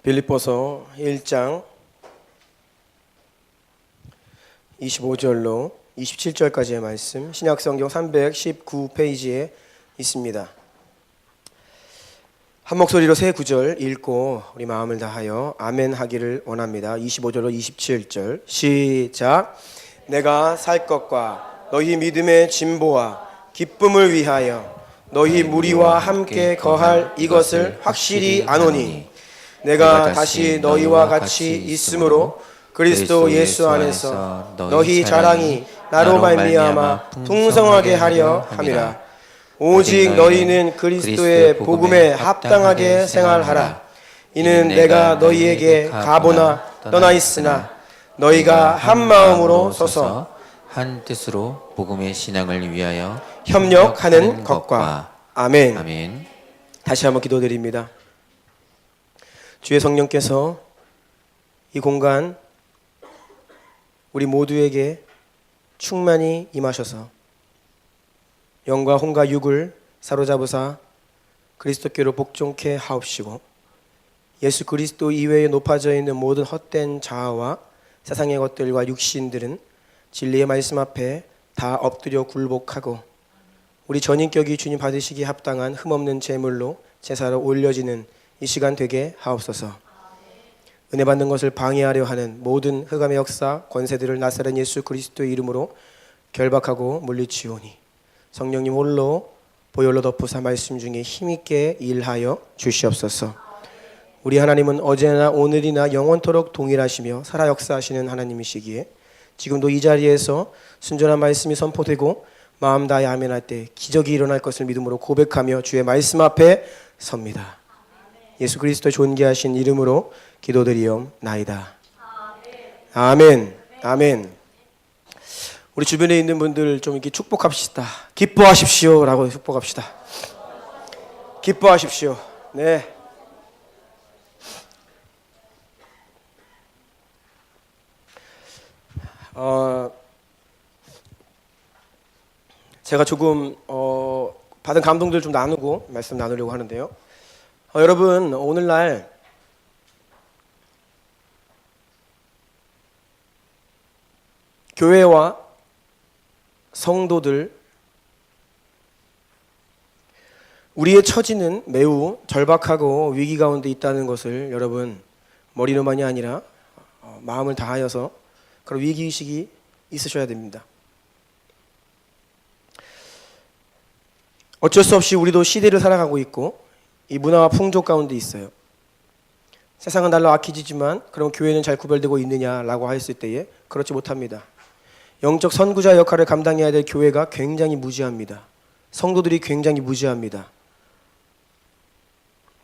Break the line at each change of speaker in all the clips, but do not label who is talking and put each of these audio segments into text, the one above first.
빌립보서 1장 25절로 27절까지의 말씀, 신약성경 319페이지에 있습니다. 한 목소리로 세 구절 읽고 우리 마음을 다하여 아멘 하기를 원합니다. 25절로 27절 시작. 내가 살 것과 너희 믿음의 진보와 기쁨을 위하여 너희 무리와 함께 거할 이것을 확실히 아노니, 내가 다시 너희와 같이 있으므로 그리스도 예수 안에서 너희 자랑이 나로 말미암아 풍성하게 하려 함이라. 오직 너희는 그리스도의 복음에 합당하게 생활하라. 이는 내가 너희에게 가보나 떠나 있으나 너희가 한 마음으로 서서
한 뜻으로 복음의 신앙을 위하여
협력하는 것과. 아멘.
아멘.
다시 한번 기도드립니다. 주의 성령께서 이 공간 우리 모두에게 충만히 임하셔서 영과 혼과 육을 사로잡으사 그리스도께로 복종케 하옵시고, 예수 그리스도 이외에 높아져 있는 모든 헛된 자아와 세상의 것들과 육신들은 진리의 말씀 앞에 다 엎드려 굴복하고 우리 전인격이 주님 받으시기 합당한 흠없는 제물로 제사로 올려지는 이 시간 되게 하옵소서. 은혜 받는 것을 방해하려 하는 모든 흑암의 역사, 권세들을 나사렛 예수 그리스도의 이름으로 결박하고 물리치오니, 성령님 홀로 보혈로 덮으사 말씀 중에 힘있게 일하여 주시옵소서. 우리 하나님은 어제나 오늘이나 영원토록 동일하시며 살아 역사하시는 하나님이시기에 지금도 이 자리에서 순전한 말씀이 선포되고 마음 다해 아멘할 때 기적이 일어날 것을 믿음으로 고백하며 주의 말씀 앞에 섭니다. 예수 그리스도의 존귀하신 이름으로 기도드리옵나이다. 아멘. 아멘. 우리 주변에 있는 분들 좀 이렇게 축복합시다. 기뻐하십시오 라고 축복합시다. 기뻐하십시오. 네. 제가 조금 받은 감동들 좀 나누고 말씀 나누려고 하는데요. 여러분, 오늘날 교회와 성도들, 우리의 처지는 매우 절박하고 위기 가운데 있다는 것을 여러분 머리로만이 아니라 마음을 다하여서 그런 위기의식이 있으셔야 됩니다. 어쩔 수 없이 우리도 시대를 살아가고 있고 이 문화와 풍조 가운데 있어요. 세상은 날로 악해지지만 그럼 교회는 잘 구별되고 있느냐라고 했을 때에 그렇지 못합니다. 영적 선구자 역할을 감당해야 될 교회가 굉장히 무지합니다. 성도들이 굉장히 무지합니다.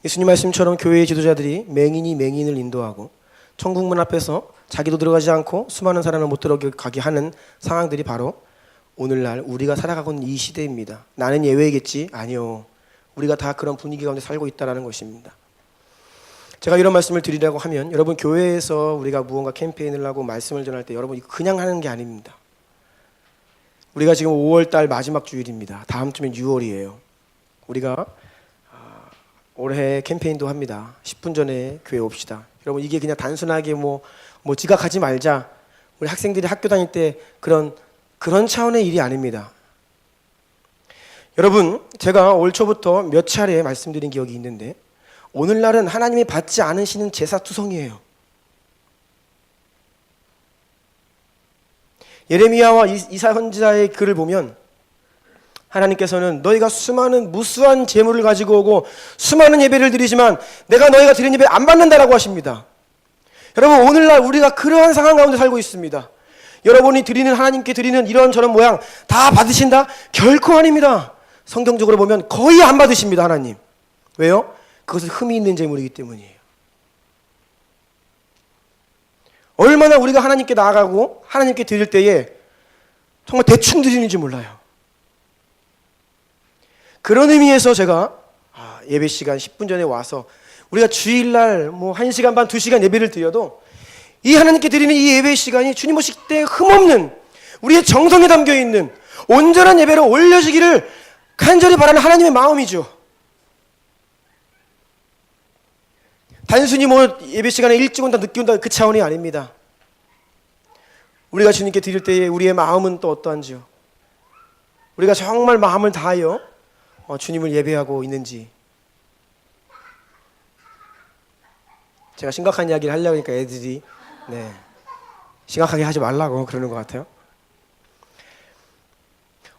예수님 말씀처럼 교회의 지도자들이 맹인이 맹인을 인도하고 천국문 앞에서 자기도 들어가지 않고 수많은 사람을 못 들어가게 하는 상황들이 바로 오늘날 우리가 살아가고 있는 이 시대입니다. 나는 예외겠지? 아니요. 우리가 다 그런 분위기 가운데 살고 있다는 것입니다. 제가 이런 말씀을 드리려고 하면, 여러분 교회에서 우리가 무언가 캠페인을 하고 말씀을 전할 때 여러분 그냥 하는 게 아닙니다. 우리가 지금 5월달 마지막 주일입니다. 다음 주면 6월이에요. 우리가 올해 캠페인도 합니다. 10분 전에 교회 옵시다. 여러분 이게 그냥 단순하게 뭐 지각하지 말자, 우리 학생들이 학교 다닐 때 그런 차원의 일이 아닙니다. 여러분, 제가 올 초부터 몇 차례 말씀드린 기억이 있는데 오늘날은 하나님이 받지 않으시는 제사투성이에요. 예레미야와 이사 선지자의 글을 보면 하나님께서는 너희가 수많은 무수한 재물을 가지고 오고 수많은 예배를 드리지만 내가 너희가 드린 예배 안 받는다라고 하십니다. 여러분, 오늘날 우리가 그러한 상황 가운데 살고 있습니다. 여러분이 드리는, 하나님께 드리는 이런저런 모양 다 받으신다? 결코 아닙니다. 성경적으로 보면 거의 안 받으십니다. 하나님. 왜요? 그것은 흠이 있는 재물이기 때문이에요. 얼마나 우리가 하나님께 나아가고 하나님께 드릴 때에 정말 대충 드리는지 몰라요. 그런 의미에서 제가 예배 시간 10분 전에 와서 우리가 주일날 1시간 반, 2시간 예배를 드려도 이 하나님께 드리는 이 예배 시간이 주님 오실 때 흠없는 우리의 정성에 담겨있는 온전한 예배로 올려지기를 간절히 바라는 하나님의 마음이죠. 단순히 뭐 예배 시간에 일찍 온다 늦게 온다 그 차원이 아닙니다. 우리가 주님께 드릴 때에 우리의 마음은 또 어떠한지요? 우리가 정말 마음을 다하여 주님을 예배하고 있는지. 제가 심각한 이야기를 하려고 하니까 애들이 심각하게 하지 말라고 그러는 것 같아요.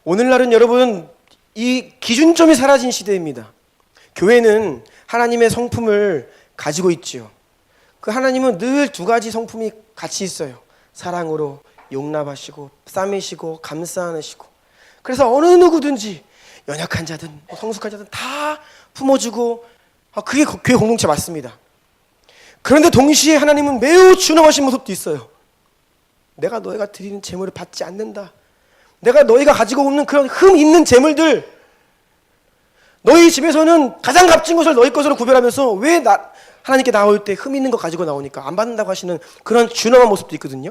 오늘날은 여러분 이 기준점이 사라진 시대입니다. 교회는 하나님의 성품을 가지고 있지요. 그 하나님은 늘 두 가지 성품이 같이 있어요. 사랑으로 용납하시고 싸매시고 감싸안으시고, 그래서 어느 누구든지 연약한 자든 성숙한 자든 다 품어주고, 그게 교회 공동체 맞습니다. 그런데 동시에 하나님은 매우 준엄하신 모습도 있어요. 내가 너희가 드리는 재물을 받지 않는다. 내가 너희가 가지고 없는 그런 흠 있는 재물들, 너희 집에서는 가장 값진 것을 너희 것으로 구별하면서 왜 하나님께 나올 때 흠 있는 거 가지고 나오니까 안 받는다고 하시는 그런 준엄한 모습도 있거든요.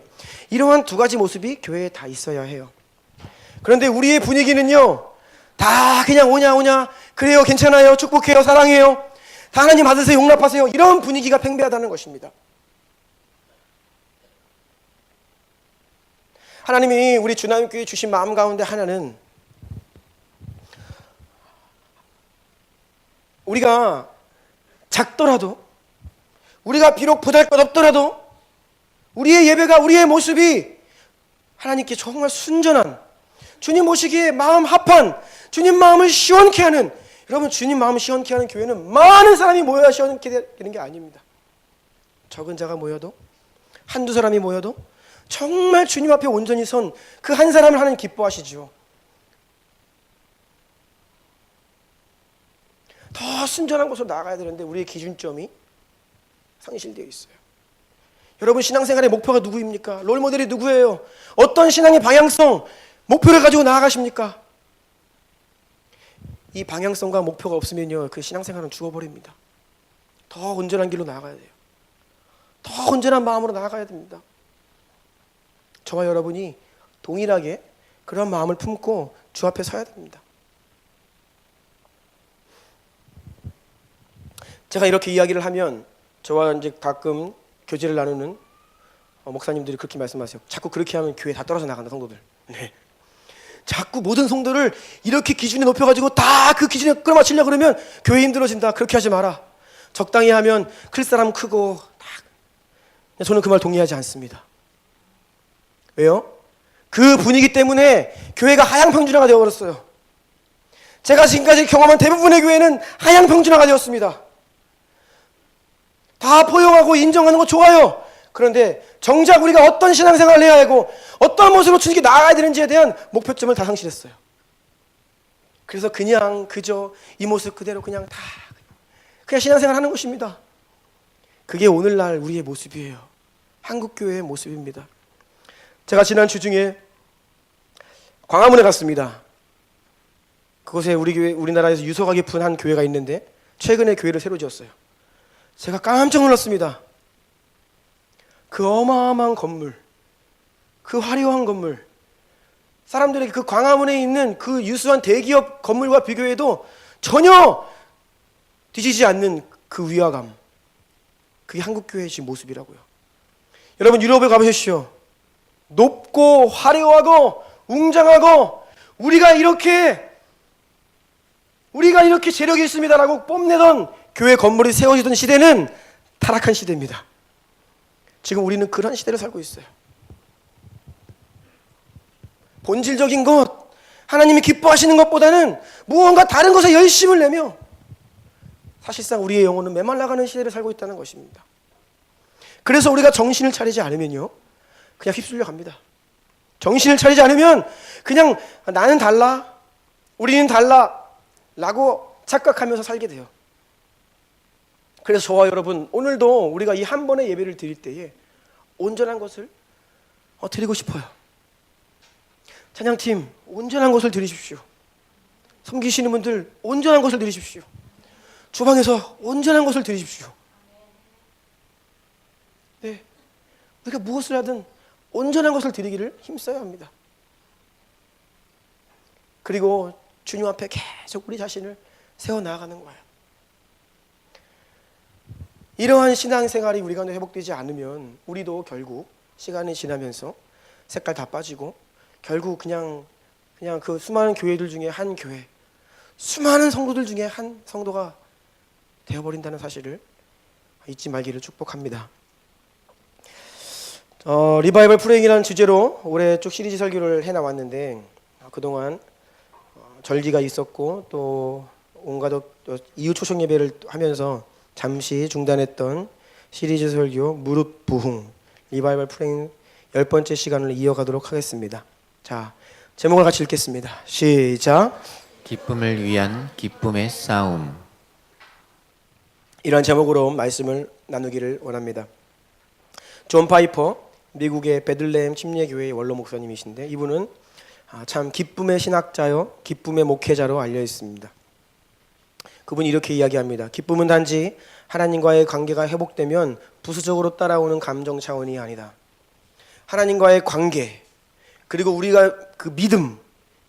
이러한 두 가지 모습이 교회에 다 있어야 해요. 그런데 우리의 분위기는요, 다 그냥 오냐 그래요, 괜찮아요, 축복해요, 사랑해요, 다 하나님 받으세요, 용납하세요, 이런 분위기가 팽배하다는 것입니다. 하나님이 우리 주남교회 주신 마음 가운데 하나는 우리가 작더라도, 우리가 비록 보잘것없더라도 우리의 예배가, 우리의 모습이 하나님께 정말 순전한, 주님 모시기에 마음 합한, 주님 마음을 시원케 하는, 여러분 주님 마음을 시원케 하는 교회는 많은 사람이 모여야 시원케 되는 게 아닙니다. 적은 자가 모여도, 한두 사람이 모여도 정말 주님 앞에 온전히 선 그 한 사람을 하나님 기뻐하시죠. 더 순전한 곳으로 나아가야 되는데 우리의 기준점이 상실되어 있어요. 여러분 신앙생활의 목표가 누구입니까? 롤모델이 누구예요? 어떤 신앙의 방향성, 목표를 가지고 나아가십니까? 이 방향성과 목표가 없으면요, 그 신앙생활은 죽어버립니다. 더 온전한 길로 나아가야 돼요. 더 온전한 마음으로 나아가야 됩니다. 저와 여러분이 동일하게 그런 마음을 품고 주 앞에 서야 됩니다. 제가 이렇게 이야기를 하면 저와 이제 가끔 교제를 나누는 목사님들이 그렇게 말씀하세요. 자꾸 그렇게 하면 교회 다 떨어져 나간다, 성도들. 네. 자꾸 모든 성도를 이렇게 기준에 높여가지고 다 그 기준에 끌어맞추려고 그러면 교회 힘들어진다. 그렇게 하지 마라. 적당히 하면 클 사람 크고 다. 저는 그 말 동의하지 않습니다. 왜요? 그 분위기 때문에 교회가 하향평준화가 되어버렸어요. 제가 지금까지 경험한 대부분의 교회는 하향평준화가 되었습니다. 다 포용하고 인정하는 거 좋아요. 그런데 정작 우리가 어떤 신앙생활을 해야 하고 어떤 모습으로 주님께 나아가야 되는지에 대한 목표점을 다 상실했어요. 그래서 그저 이 모습 그대로 그냥 신앙생활 하는 것입니다. 그게 오늘날 우리의 모습이에요. 한국교회의 모습입니다. 제가 지난 주 중에 광화문에 갔습니다. 그곳에 우리나라에서 유서가 깊은 한 교회가 있는데 최근에 교회를 새로 지었어요. 제가 깜짝 놀랐습니다. 그 어마어마한 건물, 그 화려한 건물, 사람들에게 그 광화문에 있는 그 유수한 대기업 건물과 비교해도 전혀 뒤지지 않는 그 위화감, 그게 한국교회의 지금 모습이라고요. 여러분 유럽에 가보십시오. 높고 화려하고 웅장하고 우리가 이렇게 재력이 있습니다라고 뽐내던 교회 건물이 세워지던 시대는 타락한 시대입니다. 지금 우리는 그런 시대를 살고 있어요. 본질적인 것, 하나님이 기뻐하시는 것보다는 무언가 다른 것에 열심을 내며 사실상 우리의 영혼은 메말라가는 시대를 살고 있다는 것입니다. 그래서 우리가 정신을 차리지 않으면요, 그냥 휩쓸려 갑니다. 정신을 차리지 않으면 그냥 나는 달라, 우리는 달라 라고 착각하면서 살게 돼요. 그래서 저와 여러분 오늘도 우리가 이 한 번의 예배를 드릴 때에 온전한 것을 드리고 싶어요. 찬양팀 온전한 것을 드리십시오. 섬기시는 분들 온전한 것을 드리십시오. 주방에서 온전한 것을 드리십시오. 네, 우리가 무엇을 하든 온전한 것을 드리기를 힘써야 합니다. 그리고 주님 앞에 계속 우리 자신을 세워나가는 거예요. 이러한 신앙생활이 우리 가운데 회복되지 않으면 우리도 결국 시간이 지나면서 색깔 다 빠지고 결국 그냥 그 수많은 교회들 중에 한 교회, 수많은 성도들 중에 한 성도가 되어버린다는 사실을 잊지 말기를 축복합니다. 리바이벌 프레잉이라는 주제로 올해 쭉 시리즈 설교를 해나왔는데 그동안 절기가 있었고 또 온갖 이후 초청 예배를 하면서 잠시 중단했던 시리즈 설교 무릎 부흥 리바이벌 프레잉 10번째 시간을 이어가도록 하겠습니다. 자, 제목을 같이 읽겠습니다. 시작.
기쁨을 위한 기쁨의 싸움.
이런 제목으로 말씀을 나누기를 원합니다. 존 파이퍼, 미국의 베들레헴 침례교회의 원로 목사님이신데 이분은 참 기쁨의 신학자요 기쁨의 목회자로 알려 있습니다. 그분이 이렇게 이야기합니다. 기쁨은 단지 하나님과의 관계가 회복되면 부수적으로 따라오는 감정 차원이 아니다. 하나님과의 관계 그리고 우리가 그 믿음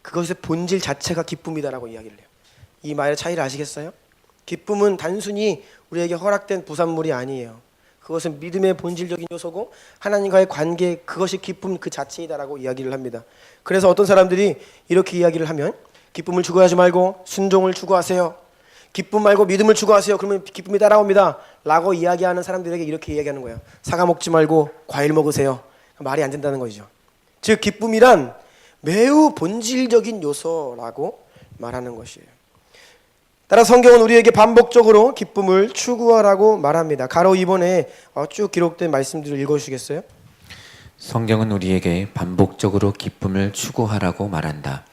그것의 본질 자체가 기쁨이다라고 이야기를 해요. 이 말의 차이를 아시겠어요? 기쁨은 단순히 우리에게 허락된 부산물이 아니에요. 그것은 믿음의 본질적인 요소고 하나님과의 관계 그것이 기쁨 그 자체이다라고 이야기를 합니다. 그래서 어떤 사람들이 이렇게 이야기를 하면 기쁨을 추구하지 말고 순종을 추구하세요. 기쁨 말고 믿음을 추구하세요. 그러면 기쁨이 따라옵니다. 라고 이야기하는 사람들에게 이렇게 이야기하는 거예요. 사과 먹지 말고 과일 먹으세요. 말이 안 된다는 거죠. 즉 기쁨이란 매우 본질적인 요소라고 말하는 것이에요. 따라 성경은 우리에게 반복적으로 기쁨을 추구하라고 말합니다. 가로 2번에 쭉 기록된 말씀들을 읽어주시겠어요?
성경은 우리에게 반복적으로 기쁨을 추구하라고 말한다.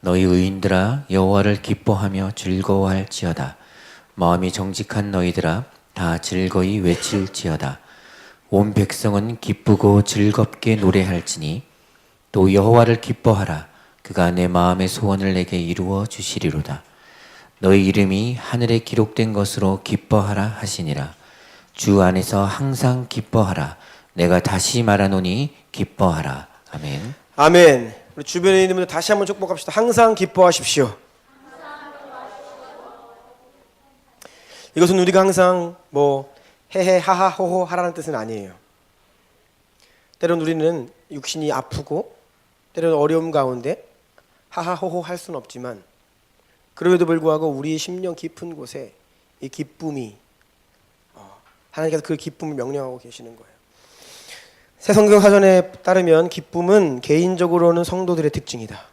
너희 의인들아 여호와를 기뻐하며 즐거워할지어다. 마음이 정직한 너희들아 다 즐거이 외칠지어다. 온 백성은 기쁘고 즐겁게 노래할지니 또 여호와를 기뻐하라. 그가 내 마음의 소원을 내게 이루어 주시리로다. 너희 이름이 하늘에 기록된 것으로 기뻐하라 하시니라. 주 안에서 항상 기뻐하라. 내가 다시 말하노니 기뻐하라. 아멘.
아멘. 우리 주변에 있는 분들 다시 한번 축복합시다. 항상 기뻐하십시오. 이것은 우리가 항상 헤헤 하하 호호 하라는 뜻은 아니에요. 때론 우리는 육신이 아프고 때론 어려움 가운데 하하 호호 할 수는 없지만 그럼에도 불구하고 우리의 심령 깊은 곳에 이 기쁨이 하나님께서 그 기쁨을 명령하고 계시는 거예요. 새 성경 사전에 따르면 기쁨은 개인적으로는 성도들의 특징이다.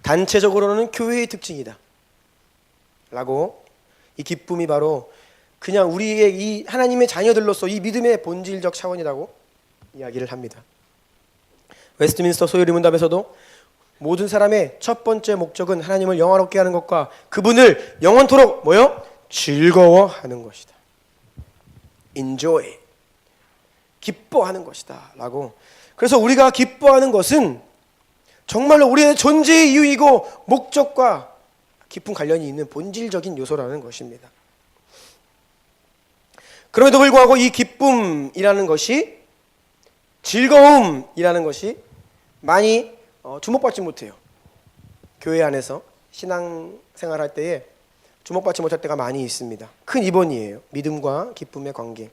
단체적으로는 교회의 특징이다. 라고 이 기쁨이 바로 그냥 우리의 이 하나님의 자녀들로서 이 믿음의 본질적 차원이라고 이야기를 합니다. 웨스트민스터 소요리 문답에서도 모든 사람의 첫 번째 목적은 하나님을 영화롭게 하는 것과 그분을 영원토록 즐거워하는 것이다. Enjoy. 기뻐하는 것이다 라고. 그래서 우리가 기뻐하는 것은 정말로 우리의 존재의 이유이고 목적과 깊은 관련이 있는 본질적인 요소라는 것입니다. 그럼에도 불구하고 이 기쁨이라는 것이 즐거움이라는 것이 많이 주목받지 못해요. 교회 안에서 신앙생활할 때에 주목받지 못할 때가 많이 있습니다. 큰 이번이에요. 믿음과 기쁨의 관계.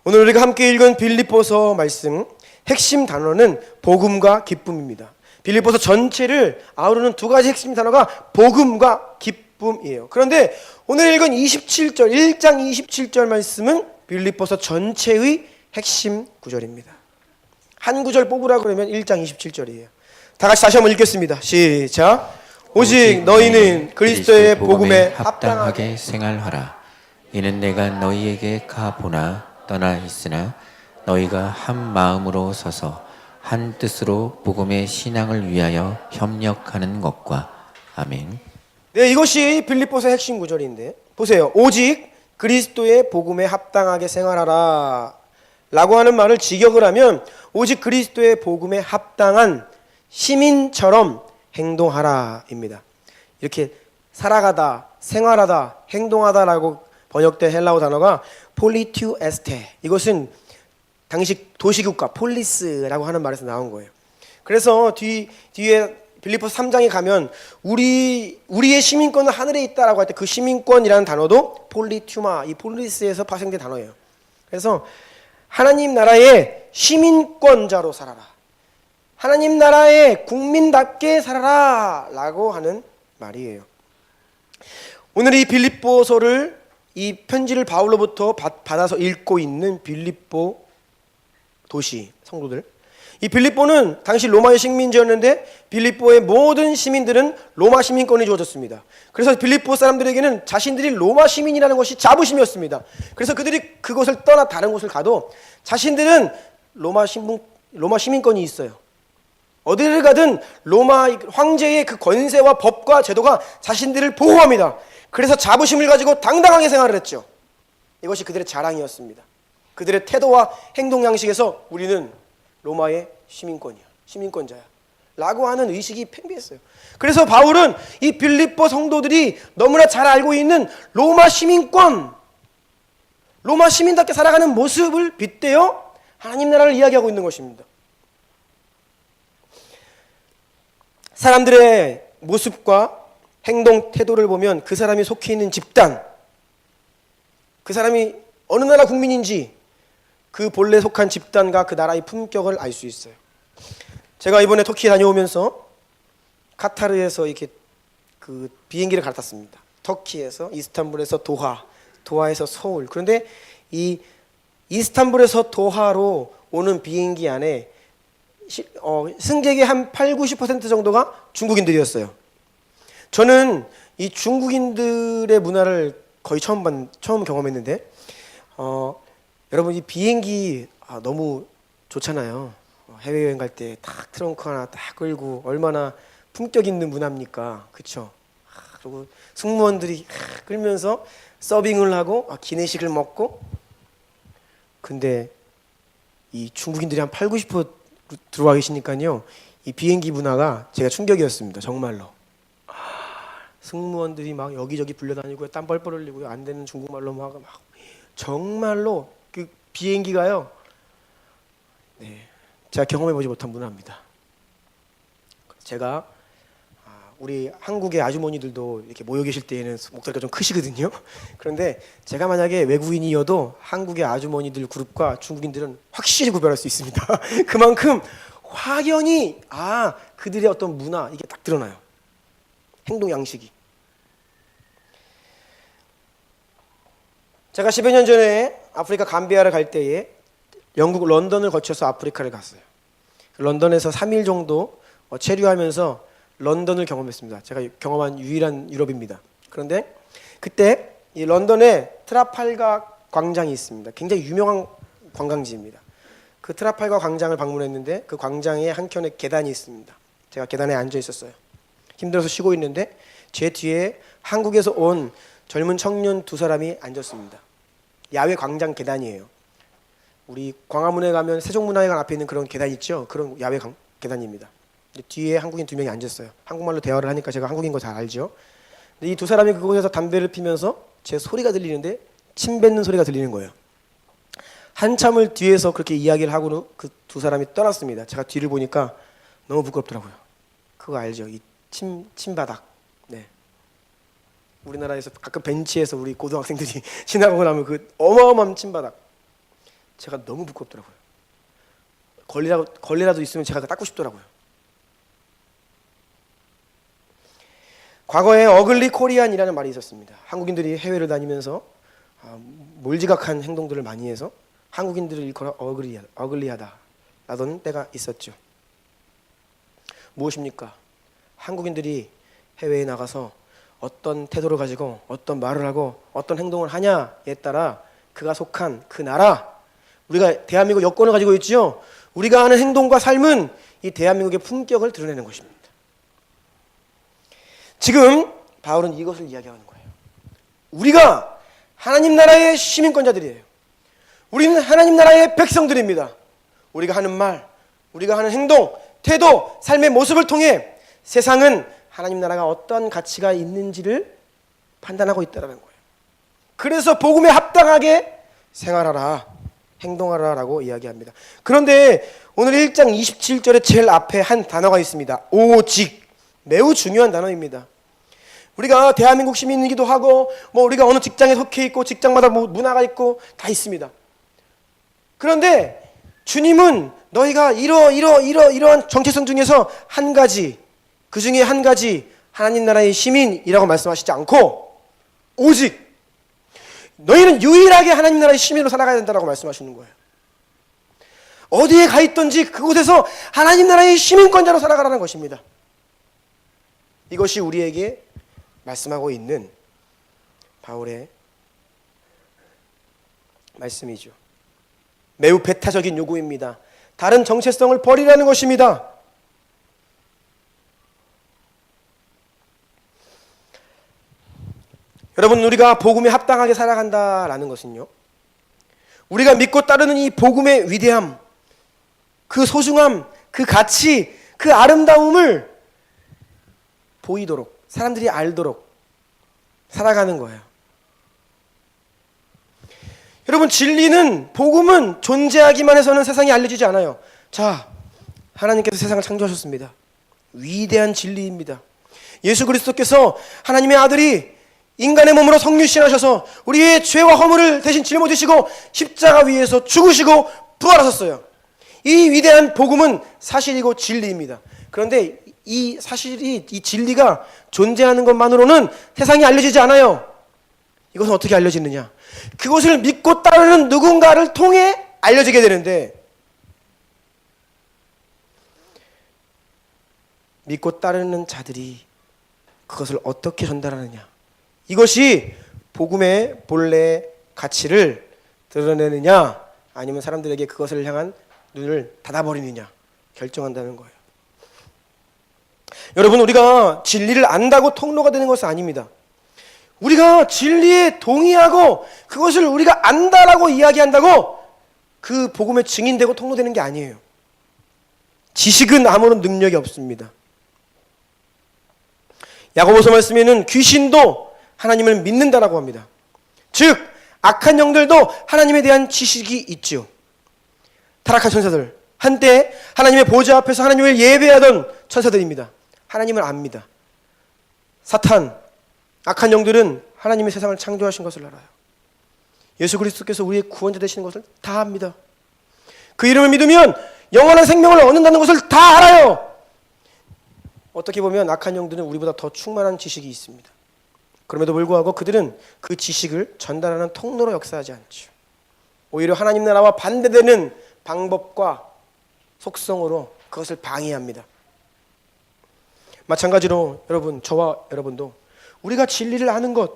오늘 우리가 함께 읽은 빌립보서 말씀 핵심 단어는 복음과 기쁨입니다. 빌립보서 전체를 아우르는 두 가지 핵심 단어가 복음과 기쁨이에요. 그런데 오늘 읽은 27절 1장 27절 말씀은 빌립보서 전체의 핵심 구절입니다. 한 구절 뽑으라 그러면 1장 27절이에요. 다 같이 다시 한번 읽겠습니다. 시작. 오직 너희는 그리스도의 복음에 합당하게
생활하라. 이는 내가 너희에게 가보나 떠나 있으나 너희가 한 마음으로 서서 한 뜻으로 복음의 신앙을 위하여 협력하는 것과. 아멘.
네, 이것이 빌립보서 핵심 구절인데 보세요. 오직 그리스도의 복음에 합당하게 생활하라 라고 하는 말을 직역을 하면 오직 그리스도의 복음에 합당한 시민처럼 행동하라 입니다. 이렇게 살아가다, 생활하다, 행동하다라고 번역된 헬라어 단어가 폴리투 에스테. 이것은 당시 도시국가 폴리스라고 하는 말에서 나온 거예요. 그래서 뒤에 빌립보서 3장에 가면 우리의 시민권은 하늘에 있다라고 할 때 그 시민권이라는 단어도 폴리튜마, 이 폴리스에서 파생된 단어예요. 그래서 하나님 나라의 시민권자로 살아라. 하나님 나라의 국민답게 살아라 라고 하는 말이에요. 오늘 이 빌립보서를, 이 편지를 바울로부터 받아서 읽고 있는 빌립보 도시 성도들, 이 빌립보는 당시 로마의 식민지였는데 빌립보의 모든 시민들은 로마 시민권이 주어졌습니다. 그래서 빌립보 사람들에게는 자신들이 로마 시민이라는 것이 자부심이었습니다. 그래서 그들이 그곳을 떠나 다른 곳을 가도 자신들은 로마 시민권이 있어요. 어디를 가든 로마 황제의 그 권세와 법과 제도가 자신들을 보호합니다. 그래서 자부심을 가지고 당당하게 생활을 했죠. 이것이 그들의 자랑이었습니다. 그들의 태도와 행동 양식에서 우리는 로마의 시민권이야, 시민권자야 라고 하는 의식이 팽배했어요. 그래서 바울은 이 빌립보 성도들이 너무나 잘 알고 있는 로마 시민권, 로마 시민답게 살아가는 모습을 빗대어 하나님 나라를 이야기하고 있는 것입니다. 사람들의 모습과 행동, 태도를 보면 그 사람이 속해 있는 집단, 그 사람이 어느 나라 국민인지 그 본래 속한 집단과 그 나라의 품격을 알 수 있어요. 제가 이번에 터키에 다녀오면서 카타르에서 이렇게 그 비행기를 갈아탔습니다. 터키에서 이스탄불에서 도하에서 서울. 그런데 이 이스탄불에서 도하로 오는 비행기 안에 승객의 한 80~90% 정도가 중국인들이었어요. 저는 이 중국인들의 문화를 거의 처음 경험했는데 여러분 이 비행기 너무 좋잖아요. 해외여행 갈 때 딱 트렁크 하나 딱 끌고 얼마나 품격 있는 문화입니까? 그렇죠? 그리고 승무원들이 끌면서 서빙을 하고 기내식을 먹고. 근데 이 중국인들이 한 80~90% 들어와 계시니까요. 이 비행기 문화가 제가 충격이었습니다. 정말로. 승무원들이 막 여기저기 불려다니고 땀 뻘뻘 흘리고 안 되는 중국말로 막 정말로 그 비행기가요. 네, 제가 경험해보지 못한 문화입니다. 제가 우리 한국의 아주머니들도 이렇게 모여 계실 때에는 목소리가 좀 크시거든요. 그런데 제가 만약에 외국인이어도 한국의 아주머니들 그룹과 중국인들은 확실히 구별할 수 있습니다. 그만큼 확연히 그들의 어떤 문화 이게 딱 드러나요. 행동 양식이. 제가 10여 년 전에 아프리카 감비아를 갈 때에 영국 런던을 거쳐서 아프리카를 갔어요. 런던에서 3일 정도 체류하면서 런던을 경험했습니다. 제가 경험한 유일한 유럽입니다. 그런데 그때 이 런던에 트라팔가 광장이 있습니다. 굉장히 유명한 관광지입니다. 그 트라팔가 광장을 방문했는데 그 광장에 한켠에 계단이 있습니다. 제가 계단에 앉아 있었어요. 힘들어서 쉬고 있는데 제 뒤에 한국에서 온 젊은 청년 두 사람이 앉았습니다. 야외 광장 계단이에요. 우리 광화문에 가면 세종문화회관 앞에 있는 그런 계단 있죠? 그런 야외 계단입니다. 뒤에 한국인 두 명이 앉았어요. 한국말로 대화를 하니까 제가 한국인 거 잘 알죠? 근데 이 두 사람이 그곳에서 담배를 피면서 제 소리가 들리는데 침 뱉는 소리가 들리는 거예요. 한참을 뒤에서 그렇게 이야기를 하고는 그 두 사람이 떠났습니다. 제가 뒤를 보니까 너무 부끄럽더라고요. 그거 알죠? 이 침바닥. 네. 우리나라에서 가끔 벤치에서 우리 고등학생들이 지나가고 나면 그 어마어마한 침바닥. 제가 너무 부끄럽더라고요. 걸레라도 있으면 제가 닦고 싶더라고요. 과거에 어글리 코리안이라는 말이 있었습니다. 한국인들이 해외를 다니면서 몰지각한 행동들을 많이 해서 한국인들을 일컬어 어글리하다 라던 때가 있었죠. 무엇입니까? 한국인들이 해외에 나가서 어떤 태도를 가지고 어떤 말을 하고 어떤 행동을 하냐에 따라 그가 속한 그 나라, 우리가 대한민국 여권을 가지고 있죠. 우리가 하는 행동과 삶은 이 대한민국의 품격을 드러내는 것입니다. 지금 바울은 이것을 이야기하는 거예요. 우리가 하나님 나라의 시민권자들이에요. 우리는 하나님 나라의 백성들입니다. 우리가 하는 말, 우리가 하는 행동, 태도, 삶의 모습을 통해 세상은 하나님 나라가 어떤 가치가 있는지를 판단하고 있다는 거예요. 그래서 복음에 합당하게 생활하라, 행동하라라고 이야기합니다. 그런데 오늘 1장 27절에 제일 앞에 한 단어가 있습니다. 오직. 매우 중요한 단어입니다. 우리가 대한민국 시민이기도 하고 우리가 어느 직장에 속해 있고 직장마다 문화가 있고 다 있습니다. 그런데 주님은 너희가 이러한 정체성 중에서 한 가지, 그 중에 한 가지 하나님 나라의 시민이라고 말씀하시지 않고 오직 너희는 유일하게 하나님 나라의 시민으로 살아가야 된다고 말씀하시는 거예요. 어디에 가 있든지 그곳에서 하나님 나라의 시민권자로 살아가라는 것입니다. 이것이 우리에게 말씀하고 있는 바울의 말씀이죠. 매우 배타적인 요구입니다. 다른 정체성을 버리라는 것입니다. 여러분, 우리가 복음에 합당하게 살아간다라는 것은요, 우리가 믿고 따르는 이 복음의 위대함, 그 소중함, 그 가치, 그 아름다움을 보이도록, 사람들이 알도록 살아가는 거예요. 여러분, 진리는, 복음은 존재하기만 해서는 세상에 알려지지 않아요. 자, 하나님께서 세상을 창조하셨습니다. 위대한 진리입니다. 예수 그리스도께서 하나님의 아들이 인간의 몸으로 성육신하셔서 우리의 죄와 허물을 대신 짊어지시고 십자가 위에서 죽으시고 부활하셨어요. 이 위대한 복음은 사실이고 진리입니다. 그런데 이 사실이, 이 진리가 존재하는 것만으로는 세상에 알려지지 않아요. 이것은 어떻게 알려지느냐? 그것을 믿고 따르는 누군가를 통해 알려지게 되는데, 믿고 따르는 자들이 그것을 어떻게 전달하느냐? 이것이 복음의 본래 가치를 드러내느냐, 아니면 사람들에게 그것을 향한 눈을 닫아버리느냐 결정한다는 거예요. 여러분, 우리가 진리를 안다고 통로가 되는 것은 아닙니다. 우리가 진리에 동의하고 그것을 우리가 안다라고 이야기한다고 그 복음의 증인되고 통로되는 게 아니에요. 지식은 아무런 능력이 없습니다. 야고보서 말씀에는 귀신도 하나님을 믿는다라고 합니다. 즉 악한 영들도 하나님에 대한 지식이 있죠. 타락한 천사들, 한때 하나님의 보좌 앞에서 하나님을 예배하던 천사들입니다. 하나님을 압니다. 사탄, 악한 영들은 하나님의 세상을 창조하신 것을 알아요. 예수 그리스도께서 우리의 구원자 되시는 것을 다 압니다. 그 이름을 믿으면 영원한 생명을 얻는다는 것을 다 알아요. 어떻게 보면 악한 영들은 우리보다 더 충만한 지식이 있습니다. 그럼에도 불구하고 그들은 그 지식을 전달하는 통로로 역사하지 않죠. 오히려 하나님 나라와 반대되는 방법과 속성으로 그것을 방해합니다. 마찬가지로 여러분, 저와 여러분도 우리가 진리를 아는 것,